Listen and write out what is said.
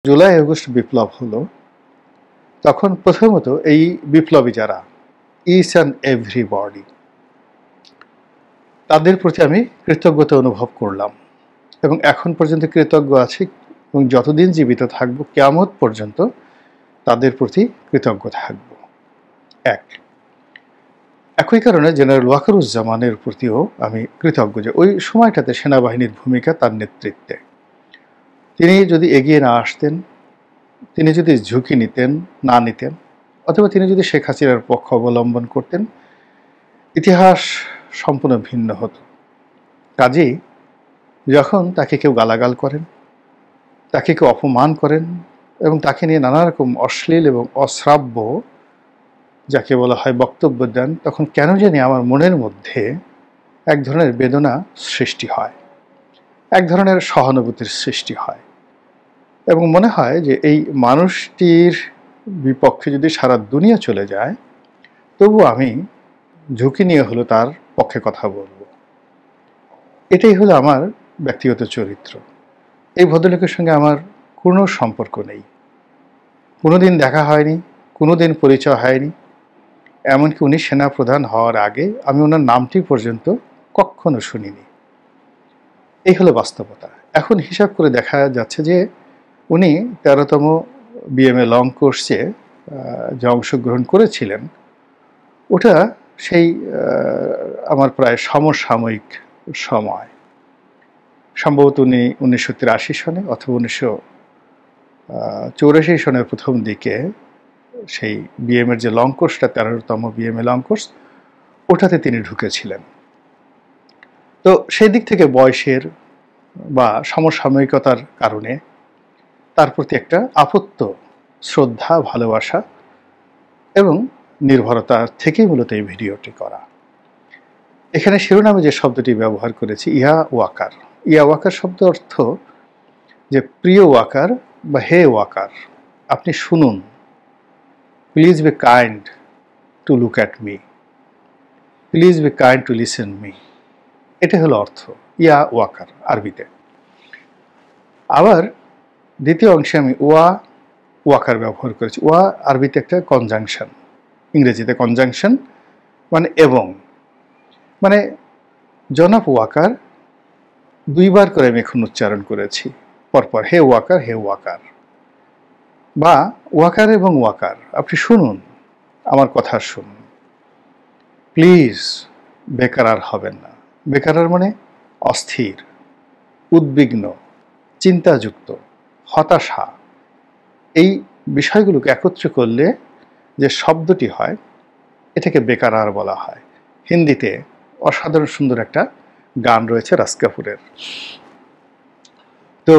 July August বিপ্লব হলো, তখন প্রথমত এই বিপ্লবী যারা ইচ অ্যান্ড এভরিবডি, তাদের প্রতি আমি কৃতজ্ঞতা অনুভব করলাম এবং এখন পর্যন্ত কৃতজ্ঞ আছি এবং যতদিন জীবিত থাকব কিয়ামত পর্যন্ত তাদের প্রতি কৃতজ্ঞ থাকব। একই কারণে জেনারেল ওয়াকারুজ্জামানের প্রতিও আমি কৃতজ্ঞ যে ওই সময়টাতে সেনাবাহিনীর ভূমিকা তার নেতৃত্বে, তিনি যদি এগিয়ে না আসতেন, তিনি যদি ঝুঁকি না নিতেন অথবা তিনি যদি শেখ হাসিনার পক্ষ অবলম্বন করতেন, ইতিহাস সম্পূর্ণ ভিন্ন হতো। কাজেই যখন তাকে কেউ গালাগাল করেন, তাকে কেউ অপমান করেন এবং তাকে নিয়ে নানা রকম অশ্লীল এবং অশ্রাব্য যাকে বলা হয় বক্তব্য দেন, তখন কেন জানি আমার মনের মধ্যে এক ধরনের বেদনা সৃষ্টি হয়, এক ধরনের সহানুভূতির সৃষ্টি হয় এবং মনে হয় যে এই মানুষটির বিপক্ষে যদি সারা দুনিয়া চলে যায়, তবু আমি ঝুঁকি নিয়ে হলো তার পক্ষে কথা বলবো। এটাই হলো আমার ব্যক্তিগত চরিত্র। এই ভদ্রলোকের সঙ্গে আমার কোনো সম্পর্ক নেই, কোনোদিন দেখা হয়নি, কোনোদিন পরিচয় হয়নি। এমনকি উনি সেনাপ্রধান হওয়ার আগে আমি ওনার নামটি পর্যন্ত কখনো শুনিনি। এই হলো বাস্তবতা। এখন হিসাব করে দেখা যাচ্ছে যে উনি ১৩তম বিএমএ লং কোর্সে যে অংশগ্রহণ করেছিলেন, ওটা সেই আমার প্রায় সমসাময়িক সময়, সম্ভবত উনি ১৯৮৩ সনে অথবা ১৯৮৪ সনের প্রথম দিকে সেই বিএমএর যে লং কোর্সটা ১৩তম বিএমএ লং কোর্স, ওটাতে তিনি ঢুকেছিলেন। তো সেই দিক থেকে বয়সের বা সমসাময়িকতার কারণে তার প্রতি একটা আপত্ত শ্রদ্ধা, ভালোবাসা এবং নির্ভরতা থেকেই মূলত এই ভিডিওটি করা। এখানে শিরোনামে যে শব্দটি ব্যবহার করেছি ইয়া ওয়াকার, ইয়া ওয়াকার শব্দ অর্থ যে প্রিয় ওয়াকার বা হে ওয়াকার, আপনি শুনুন, please be kind to look at me, please be kind to listen me. এটা হলো অর্থ ইয়া ওয়াকার আরবিতে। আবার দ্বিতীয় অংশে আমি ওয়াকার ব্যবহার করেছি। ওয়া আরবিতে একটা কনজাংশন, ইংরেজিতে কনজাংশন মানে এবং, মানে জনাব ওয়াকার দুইবার করে আমি এখন উচ্চারণ করেছি পরপর, হে ওয়াকার, হে ওয়াকার, বা ওয়াকার এবং ওয়াকার, আপনি শুনুন, আমার কথা শুনুন, প্লিজ বেকার আর হবেন না। বেকার মানে অস্থির, উদ্বিগ্ন, চিন্তাযুক্ত, হতাশা, এই বিষয়গুলোকে একত্র করলে যে শব্দটি হয় এটাকে বেকারার বলা হয়। হিন্দিতে অসাধারণ সুন্দর একটা গান রয়েছে রাজ কাপুরের। তো